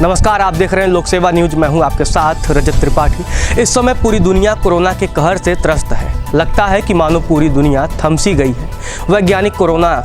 नमस्कार, आप देख रहे हैं लोक सेवा न्यूज। मैं हूं आपके साथ रजत त्रिपाठी। इस समय पूरी दुनिया कोरोना के कहर से त्रस्त है। लगता है कि मानो पूरी दुनिया थम सी गई है। वैज्ञानिक कोरोना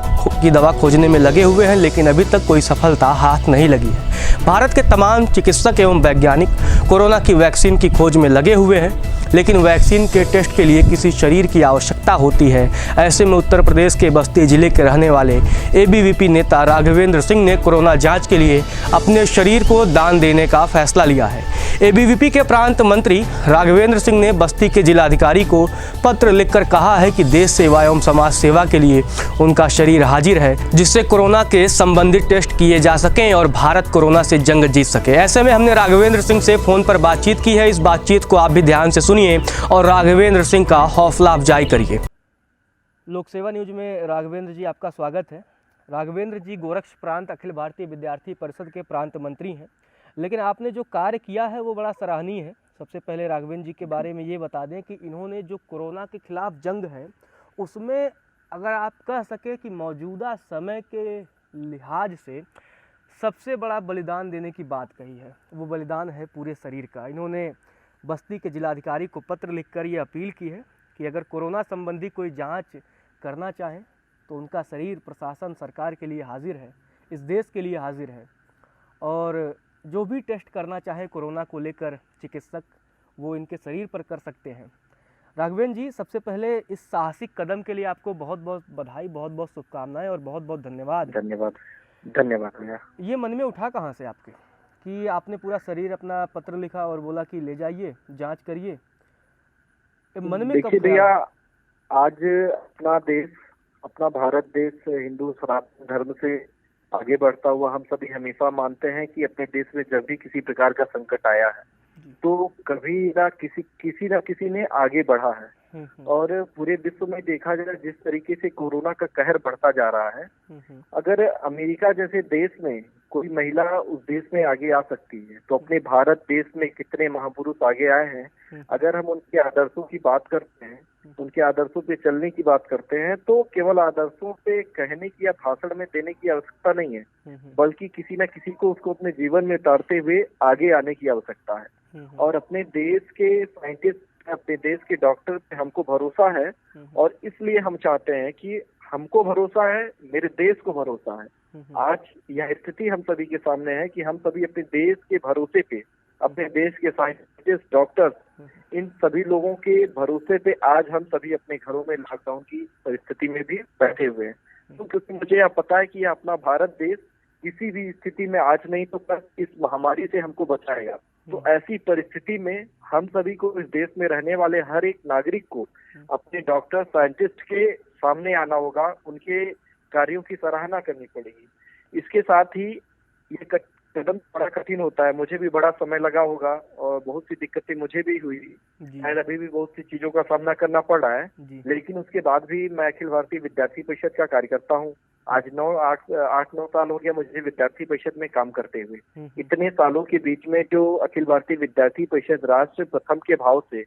की दवा खोजने में लगे हुए हैं, लेकिन अभी तक कोई सफलता हाथ नहीं लगी है। भारत के तमाम चिकित्सक एवं वैज्ञानिक कोरोना की वैक्सीन की खोज में लगे हुए हैं, लेकिन वैक्सीन के टेस्ट के लिए किसी शरीर की आवश्यकता होती है। ऐसे में उत्तर प्रदेश के बस्ती जिले के रहने वाले एबीवीपी नेता राघवेंद्र सिंह ने कोरोना जांच के लिए अपने शरीर को दान देने का फैसला लिया है। एबीवीपी के प्रांत मंत्री राघवेंद्र सिंह ने बस्ती के जिलाधिकारी को पत्र लिखकर कहा है कि देश सेवा एवं समाज सेवा के लिए उनका शरीर हाजिर है, जिससे कोरोना के संबंधित टेस्ट किए जा सकें और भारत कोरोना से जंग जीत सके। ऐसे में हमने राघवेंद्र सिंह से फोन पर बातचीत की है। इस बातचीत को आप भी ध्यान से सुनिए और राघवेंद्र सिंह का हौसला अफजाई करिए। लोक सेवा न्यूज में राघवेंद्र जी, आपका स्वागत है। राघवेंद्र जी गोरक्ष प्रांत अखिल भारतीय विद्यार्थी परिषद के प्रांत मंत्री हैं, लेकिन आपने जो कार्य किया है वो बड़ा सराहनीय है। सबसे पहले राघवेंद्र जी के बारे में ये बता दें कि इन्होंने जो कोरोना के खिलाफ जंग है उसमें अगर आप कह सकें कि मौजूदा समय के लिहाज से सबसे बड़ा बलिदान देने की बात कही है। वो बलिदान है पूरे शरीर का। इन्होंने बस्ती के जिलाधिकारी को पत्र लिखकर ये अपील की है कि अगर कोरोना संबंधी कोई जांच करना चाहे तो उनका शरीर प्रशासन सरकार के लिए हाजिर है, इस देश के लिए हाजिर है, और जो भी टेस्ट करना चाहे कोरोना को लेकर चिकित्सक वो इनके शरीर पर कर सकते हैं। राघवेंद्र जी, सबसे पहले इस साहसिक कदम के लिए आपको बहुत बहुत बधाई, बहुत बहुत शुभकामनाएं और बहुत बहुत धन्यवाद। धन्यवाद भैया। ये मन में उठा कहाँ से आपके कि आपने पूरा शरीर अपना पत्र लिखा और बोला कि ले जाइए जांच करिए? मन में देखिए भैया, आज अपना देश, अपना भारत देश हिंदू सनातन धर्म से आगे बढ़ता हुआ हम सभी हमेशा मानते हैं कि अपने देश में जब भी किसी प्रकार का संकट आया है तो कभी ना किसी ने आगे बढ़ा है। और पूरे विश्व में देखा जाए जिस तरीके से कोरोना का कहर बढ़ता जा रहा है, अगर अमेरिका जैसे देश में कोई महिला उस देश में आगे आ सकती है तो अपने भारत देश में कितने महापुरुष आगे आए हैं। अगर हम उनके आदर्शों की बात करते हैं, उनके आदर्शों पे चलने की बात करते हैं, तो केवल आदर्शों पे कहने की या भाषण में देने की आवश्यकता नहीं है, बल्कि किसी न किसी को उसको अपने जीवन में उतारते हुए आगे आने की आवश्यकता है। और अपने देश के साइंटिस्ट, अपने देश के डॉक्टर पे हमको भरोसा है, और इसलिए हम चाहते हैं कि हमको भरोसा है, मेरे देश को भरोसा है। आज यह स्थिति हम सभी के सामने है कि हम सभी अपने देश के भरोसे पे, अपने देश के साइंटिस्ट, डॉक्टर्स, इन सभी लोगों के भरोसे पे आज हम सभी अपने घरों में लॉकडाउन की परिस्थिति में भी बैठे हुए हैं। तो क्योंकि मुझे यह पता है कि अपना भारत देश किसी भी स्थिति में आज नहीं तो कल इस महामारी से हमको बचाएगा। तो ऐसी परिस्थिति में हम सभी को, इस देश में रहने वाले हर एक नागरिक को अपने डॉक्टर, साइंटिस्ट के सामने आना होगा, उनके कार्यों की सराहना करनी पड़ेगी। इसके साथ ही ये कदम बड़ा कठिन होता है, मुझे भी बड़ा समय लगा होगा और बहुत सी दिक्कतें मुझे भी हुई, शायद अभी भी बहुत सी चीजों का सामना करना पड़ रहा है, लेकिन उसके बाद भी मैं अखिल भारतीय विद्यार्थी परिषद का कार्यकर्ता हूँ। आज 8-9 साल हो गया मुझे विद्यार्थी परिषद में काम करते हुए। इतने सालों के बीच में जो अखिल भारतीय विद्यार्थी परिषद राष्ट्र प्रथम के भाव से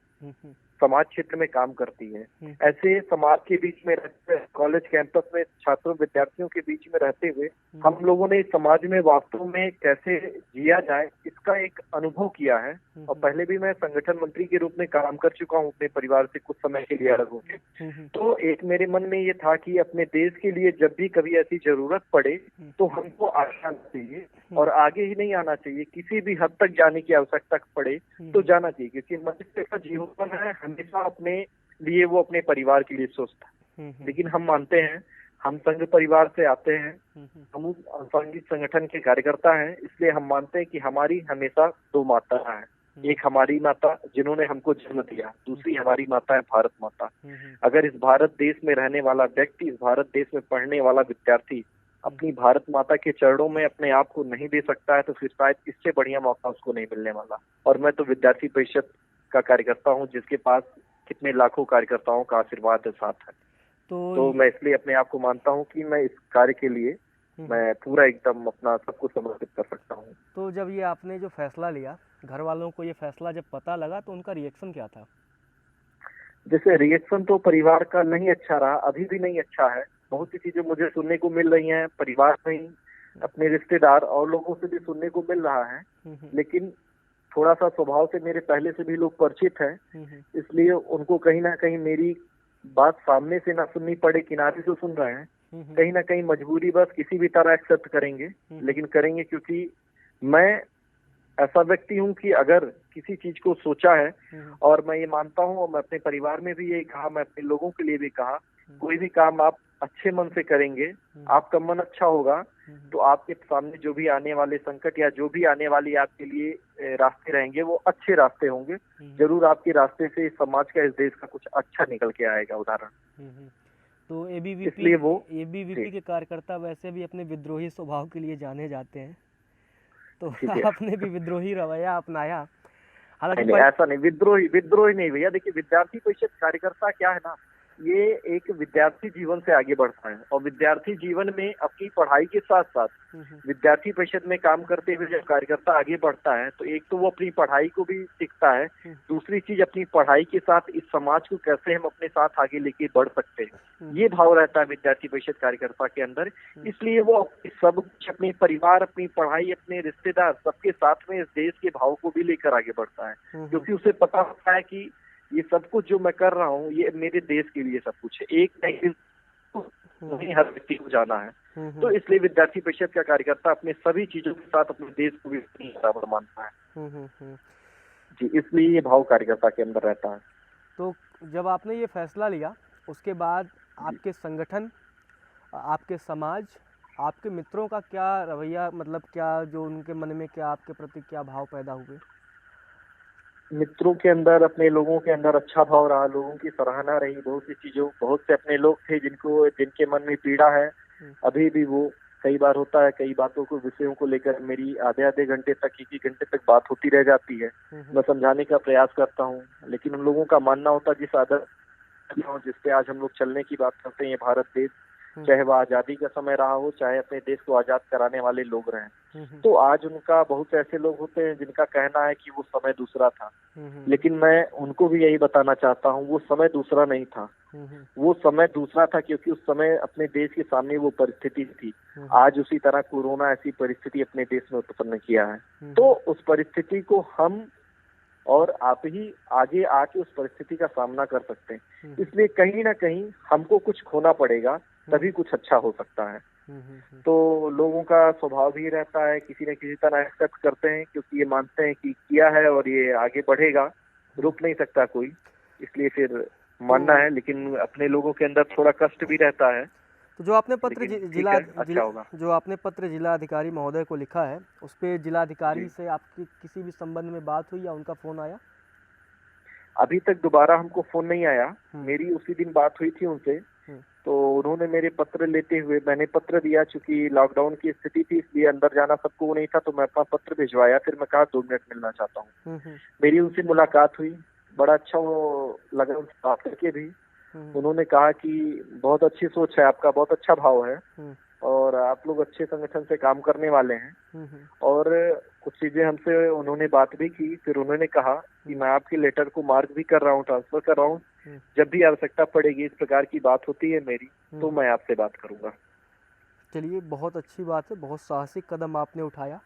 समाज क्षेत्र में काम करती है, ऐसे समाज के बीच में रहते, कॉलेज कैंपस में छात्रों विद्यार्थियों के बीच में रहते हुए हम लोगों ने समाज में वास्तव में कैसे जिया जाए इसका एक अनुभव किया है। और पहले भी मैं संगठन मंत्री के रूप में काम कर चुका हूँ अपने परिवार से कुछ समय के लिए अलग होकर। तो एक मेरे मन में ये था कि अपने देश के लिए जब भी कभी ऐसी जरूरत पड़े तो हमको आगे आना चाहिए, और आगे ही नहीं आना चाहिए, किसी भी हद तक जाने की आवश्यकता पड़े तो जाना चाहिए, क्योंकि मनुष्य का जीवन है हमेशा अपने लिए, वो अपने परिवार के लिए सोचता है। लेकिन हम मानते हैं, हम संघ परिवार से आते हैं, हम सांघिक संगठन के कार्यकर्ता हैं, इसलिए हम मानते हैं कि हमारी हमेशा दो माता है। एक हमारी माता जिन्होंने हमको जन्म दिया, दूसरी हमारी माता है भारत माता। अगर इस भारत देश में रहने वाला व्यक्ति, इस भारत देश में पढ़ने वाला विद्यार्थी अपनी भारत माता के चरणों में अपने आप को नहीं दे सकता है तो फिर शायद इससे बढ़िया मौका उसको नहीं मिलने वाला। और मैं तो विद्यार्थी परिषद का कार्यकर्ता हूँ जिसके पास कितने लाखों कार्यकर्ताओं का आशीर्वाद साथ है। तो मैं इसलिए अपने आप को मानता हूँ कि मैं इस कार्य के लिए मैं पूरा एकदम अपना सब कुछ समर्पित कर सकता हूँ। तो जब ये आपने जो फैसला लिया, घर वालों को ये फैसला जब पता लगा तो उनका रिएक्शन क्या था? जैसे रिएक्शन तो परिवार का नहीं अच्छा रहा, अभी भी नहीं अच्छा है। बहुत सी चीजें मुझे सुनने को मिल रही हैं परिवार में ही अपने रिश्तेदार और लोगों से भी सुनने को मिल रहा है। लेकिन थोड़ा सा स्वभाव से मेरे पहले से भी लोग परिचित हैं, इसलिए उनको कहीं ना कहीं मेरी बात सामने से ना सुननी पड़े, किनारे से सुन रहे हैं, कहीं ना कहीं मजबूरी बस किसी भी तरह एक्सेप्ट करेंगे, लेकिन करेंगे क्योंकि मैं ऐसा व्यक्ति हूँ कि अगर किसी चीज को सोचा है, और मैं ये मानता हूँ और मैं अपने परिवार में भी यही कहा, मैं अपने लोगों के लिए भी कहा, कोई भी काम आप अच्छे मन से करेंगे, आपका मन अच्छा होगा, तो आपके सामने जो भी आने वाले संकट या जो भी आने वाली आपके लिए रास्ते रहेंगे वो अच्छे रास्ते होंगे। जरूर आपके रास्ते से इस समाज का, इस देश का कुछ अच्छा निकल के आएगा। उदाहरण तो इसलिए वो एबीवीपी के कार्यकर्ता वैसे भी अपने विद्रोही स्वभाव के लिए जाने जाते हैं, तो आपने भी विद्रोही रवैया अपनाया। हालांकि ऐसा नहीं, विद्रोही नहीं भैया। देखिए, विद्यार्थी परिषद कार्यकर्ता क्या है ना, ये एक विद्यार्थी जीवन से आगे बढ़ता है, और विद्यार्थी जीवन में अपनी पढ़ाई के साथ साथ विद्यार्थी परिषद में काम करते हुए जब कार्यकर्ता आगे बढ़ता है, तो एक तो वो अपनी पढ़ाई को भी सीखता है, दूसरी चीज अपनी पढ़ाई के साथ इस समाज को कैसे हम अपने साथ आगे लेके बढ़ सकते हैं, ये भाव रहता है विद्यार्थी परिषद कार्यकर्ता के अंदर। इसलिए वो सब कुछ, अपने परिवार, अपनी पढ़ाई, अपने रिश्तेदार, सबके साथ में इस देश के भाव को भी लेकर आगे बढ़ता है, क्योंकि उसे पता होता है कि ये सब कुछ जो मैं कर रहा हूँ ये मेरे देश के लिए सब कुछ है, एक नहीं नहीं हर व्यक्ति को जाना है। तो इसलिए विद्यार्थी परिषद का कार्यकर्ता अपने सभी चीजों के साथ अपने देश को भी बराबर मानता है। जी, इसलिए ये भाव कार्यकर्ता के अंदर रहता है। तो जब आपने ये फैसला लिया, उसके बाद आपके संगठन, आपके समाज, आपके मित्रों का क्या रवैया, मतलब क्या जो उनके मन में क्या आपके प्रति क्या भाव पैदा हुए? मित्रों के अंदर, अपने लोगों के अंदर अच्छा भाव रहा, लोगों की सराहना रही, बहुत सी चीजों, बहुत से अपने लोग थे जिनके मन में पीड़ा है, अभी भी वो कई बार होता है, कई बातों को, विषयों को लेकर मेरी आधे घंटे तक, एक घंटे तक बात होती रह जाती है। मैं समझाने का प्रयास करता हूँ, लेकिन उन लोगों का मानना होता है जिस आदत जिसपे आज हम लोग चलने की बात करते हैं, ये भारत देश, चाहे वह आजादी का समय रहा हो, चाहे अपने देश को आजाद कराने वाले लोग रहे, तो आज उनका, बहुत से ऐसे लोग होते हैं जिनका कहना है कि वो समय दूसरा था, लेकिन मैं उनको भी यही बताना चाहता हूँ, वो समय दूसरा नहीं था। वो समय दूसरा था क्योंकि उस समय अपने देश के सामने वो परिस्थिति थी। आज उसी तरह कोरोना ऐसी परिस्थिति अपने देश में उत्पन्न किया है, तो उस परिस्थिति को हम और आप ही आगे आके उस परिस्थिति का सामना कर सकते हैं। इसलिए कहीं ना कहीं हमको कुछ खोना पड़ेगा, तभी कुछ अच्छा हो सकता है। तो लोगों का स्वभाव भी रहता है, किसी न किसी तरह एक्सेप्ट करते हैं, क्योंकि ये मानते हैं कि किया है और ये आगे बढ़ेगा, रुक नहीं सकता कोई, इसलिए फिर मानना है। लेकिन अपने लोगों के अंदर थोड़ा कष्ट भी रहता है। तो जो आपने पत्र जो आपने पत्र जिलाधिकारी महोदय को लिखा है, उस पे जिलाधिकारी से आपकी किसी भी संबंध में बात हुई या उनका फोन आया? अभी तक दोबारा हमको फोन नहीं आया। मेरी उसी दिन बात हुई थी उनसे, तो उन्होंने मेरे पत्र लेते हुए, मैंने पत्र दिया, चूंकि लॉकडाउन की स्थिति थी इसलिए अंदर जाना सबको नहीं था, तो मैं अपना पत्र भिजवाया। फिर मैं कहा 2 मिनट मिलना चाहता हूँ। मेरी उनसे मुलाकात हुई, बड़ा अच्छा वो लगा उनसे बात करके भी। उन्होंने कहा कि बहुत अच्छी सोच है आपका, बहुत अच्छा भाव है, और आप लोग अच्छे संगठन से काम करने वाले हैं। और कुछ चीजें हमसे उन्होंने बात भी की। फिर उन्होंने कहा कि मैं आपके लेटर को मार्क भी कर रहा हूँ, ट्रांसफर कर रहा हूँ, जब भी आवश्यकता पड़ेगी, इस प्रकार की बात होती है मेरी, तो मैं आपसे बात करूंगा। चलिए, बहुत अच्छी बात है, बहुत साहसिक कदम आपने उठाया।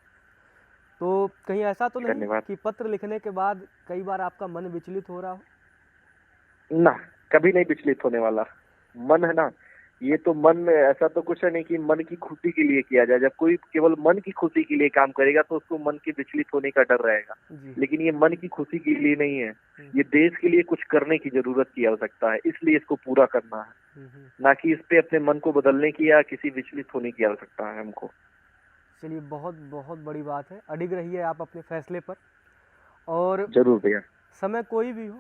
तो कहीं ऐसा तो नहीं कि पत्र लिखने के बाद कई बार आपका मन विचलित हो रहा हो? ना, कभी नहीं विचलित होने वाला। मन है ना, ये तो मन में ऐसा तो कुछ है नहीं कि मन की खुशी के लिए किया जाए। जब कोई केवल मन की खुशी के लिए काम करेगा तो उसको मन के विचलित होने का डर रहेगा, लेकिन ये मन की खुशी के लिए नहीं है, ये देश के लिए कुछ करने की जरूरत की आवश्यकता है, इसलिए इसको पूरा करना है, ना कि इस पे अपने मन को बदलने की या किसी विचलित होने की आवश्यकता है हमको। चलिए, बहुत बहुत बड़ी बात है। अडिग रहिए आप अपने फैसले पर, और जरूर भैया, समय कोई भी हो,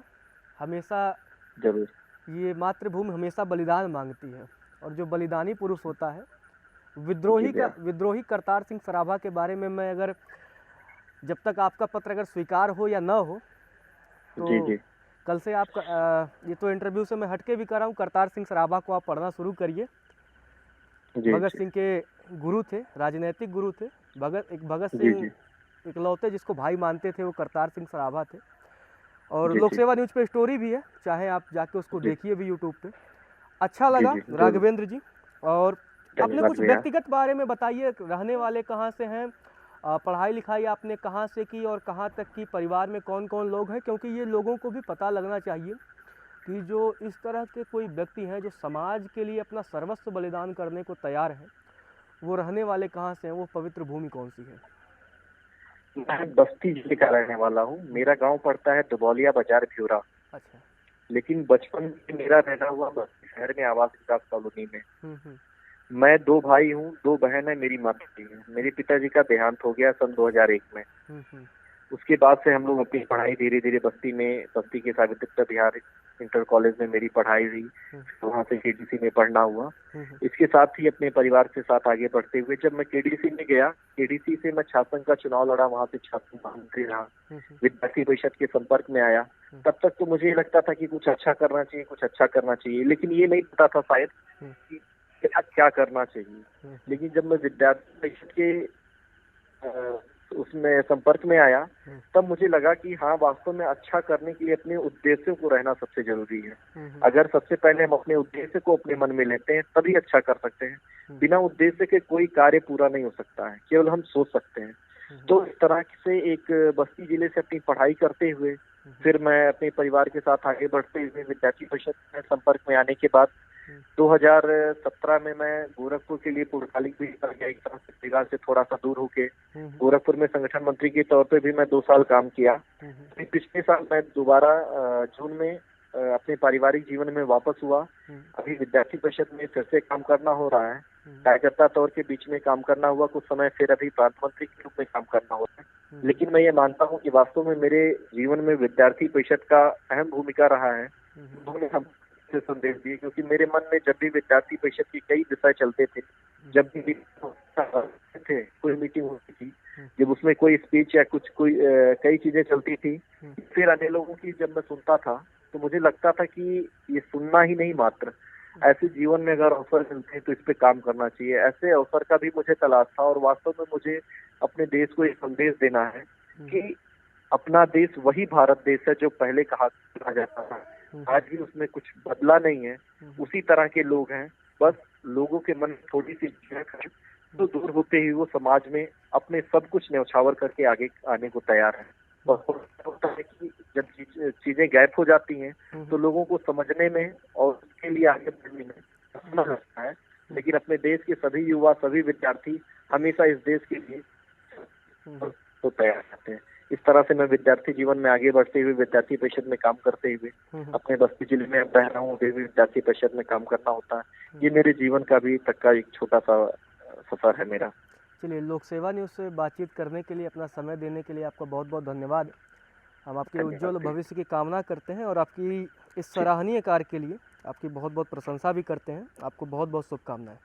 हमेशा जरूर, ये मातृभूमि हमेशा बलिदान मांगती है, और जो बलिदानी पुरुष होता है, विद्रोही करतार सिंह सराभा के बारे में मैं, अगर जब तक आपका पत्र अगर स्वीकार हो या न हो, तो कल से आपका ये तो इंटरव्यू से मैं हटके भी कर रहा हूँ, करतार सिंह सराभा को आप पढ़ना शुरू करिए। भगत सिंह के गुरु थे, राजनीतिक गुरु थे। भगत सिंह इकलौते जिसको भाई मानते थे वो करतार सिंह सराभा थे। और लोक सेवा न्यूज पे स्टोरी भी है, चाहे आप जाके उसको देखिए भी यूट्यूब पे। अच्छा लगा राघवेंद्र जी, और अपने धन्यवाद कुछ भैया। व्यक्तिगत बारे में बताइए, रहने वाले कहाँ से हैं, पढ़ाई लिखाई आपने कहाँ से की और कहाँ तक की, परिवार में कौन कौन लोग हैं, क्योंकि ये लोगों को भी पता लगना चाहिए कि जो इस तरह के कोई व्यक्ति हैं जो समाज के लिए अपना सर्वस्व बलिदान करने को तैयार हैं, वो रहने वाले कहाँ से हैं, वो पवित्र भूमि कौन सी है। मैं बस्ती जिले का रहने वाला हूँ। मेरा गांव पड़ता है दुबौलिया बाजार भ्यूरा, अच्छा। लेकिन बचपन से मेरा रहना हुआ बस्ती शहर में आवास विकास कॉलोनी में। हम्म। मैं 2 भाई हूँ, 2 बहन है, मेरी माता जी है। मेरे पिताजी का देहांत हो गया सन 2001 में। हम्म। उसके बाद से हम लोग अपनी पढ़ाई धीरे धीरे बस्ती के सावित्री बिहार इंटर कॉलेज में मेरी पढ़ाई हुई। वहाँ से केडीसी में पढ़ना हुआ। इसके साथ ही अपने परिवार के साथ आगे बढ़ते हुए जब मैं केडीसी में गया, केडीसी से मैं छात्र संघ का चुनाव लड़ा, वहाँ से छात्र महामंत्री रहा, विद्यार्थी परिषद के संपर्क में आया। तब तक तो मुझे लगता था कि कुछ अच्छा करना चाहिए, कुछ अच्छा करना चाहिए, लेकिन ये नहीं पता था शायद कि क्या करना चाहिए। लेकिन जब मैं विद्यार्थी परिषद के उसमें संपर्क में आया, तब मुझे लगा कि हाँ, वास्तव में अच्छा करने के लिए अपने उद्देश्यों को रहना सबसे जरूरी है। अगर सबसे पहले हम अपने उद्देश्य को अपने मन में लेते हैं तभी अच्छा कर सकते हैं। बिना उद्देश्य के कोई कार्य पूरा नहीं हो सकता है, केवल हम सोच सकते हैं। तो इस तरह से एक बस्ती जिले से अपनी पढ़ाई करते हुए फिर मैं अपने परिवार के साथ आगे बढ़ते हुए विद्यार्थी परिषद में संपर्क में आने के बाद 2017 में मैं गोरखपुर के लिए पुरकालिक भी कर गया, एक तरह से परिवार से थोड़ा सा दूर होके। गोरखपुर में संगठन मंत्री के तौर पे भी मैं 2 साल काम किया। फिर पिछले साल मैं दोबारा जून में अपने पारिवारिक जीवन में वापस हुआ। अभी विद्यार्थी परिषद में फिर से काम करना हो रहा है, कार्यकर्ता तौर के बीच में काम करना हुआ कुछ समय, फिर अभी प्रांत मंत्री के रूप में काम करना होता है। लेकिन मैं ये मानता हूँ कि वास्तव में मेरे जीवन में विद्यार्थी परिषद का अहम भूमिका रहा है। उन्होंने हम संदेश दिए, क्योंकि मेरे मन में जब भी विद्यार्थी परिषद के कई विषय चलते थे, जब भी कोई मीटिंग होती थी, जब उसमें कोई स्पीच या कई चीजें चलती थी, फिर अन्य लोगों की जब मैं सुनता था तो मुझे लगता था कि ये सुनना ही नहीं मात्र, ऐसे जीवन में अगर अवसर मिलते हैं तो इस पे काम करना चाहिए। ऐसे अवसर का भी मुझे तलाश था और वास्तव में मुझे अपने देश को एक संदेश देना है कि अपना देश वही भारत देश है जो पहले कहा जाता था। आज भी उसमें कुछ बदला नहीं है, उसी तरह के लोग हैं। बस लोगों के मन में थोड़ी सी तो दूर होते ही वो समाज में अपने सब कुछ न्यौछावर करके आगे आने को तैयार है। और होता है कि जब चीजें गैप हो जाती हैं तो लोगों को समझने में और उसके लिए आगे बढ़ने में समय लगता है। लेकिन अपने देश के सभी युवा, सभी विद्यार्थी हमेशा इस देश के लिए तो तैयार रहते हैं। इस तरह से मैं विद्यार्थी जीवन में आगे बढ़ते हुए विद्यार्थी परिषद में काम करते हुए अपने बस्ती जिले में रह रहा हूँ, विद्यार्थी परिषद में काम करना होता है। ये मेरे जीवन का भी तक का एक छोटा सा सफर है मेरा। चलिए, लोक सेवा न्यूज़ से बातचीत करने के लिए, अपना समय देने के लिए आपका बहुत बहुत धन्यवाद। हम आपके उज्जवल भविष्य की कामना करते हैं और आपकी इस सराहनीय कार्य के लिए आपकी बहुत बहुत प्रशंसा भी करते हैं। आपको बहुत बहुत शुभकामनाएं।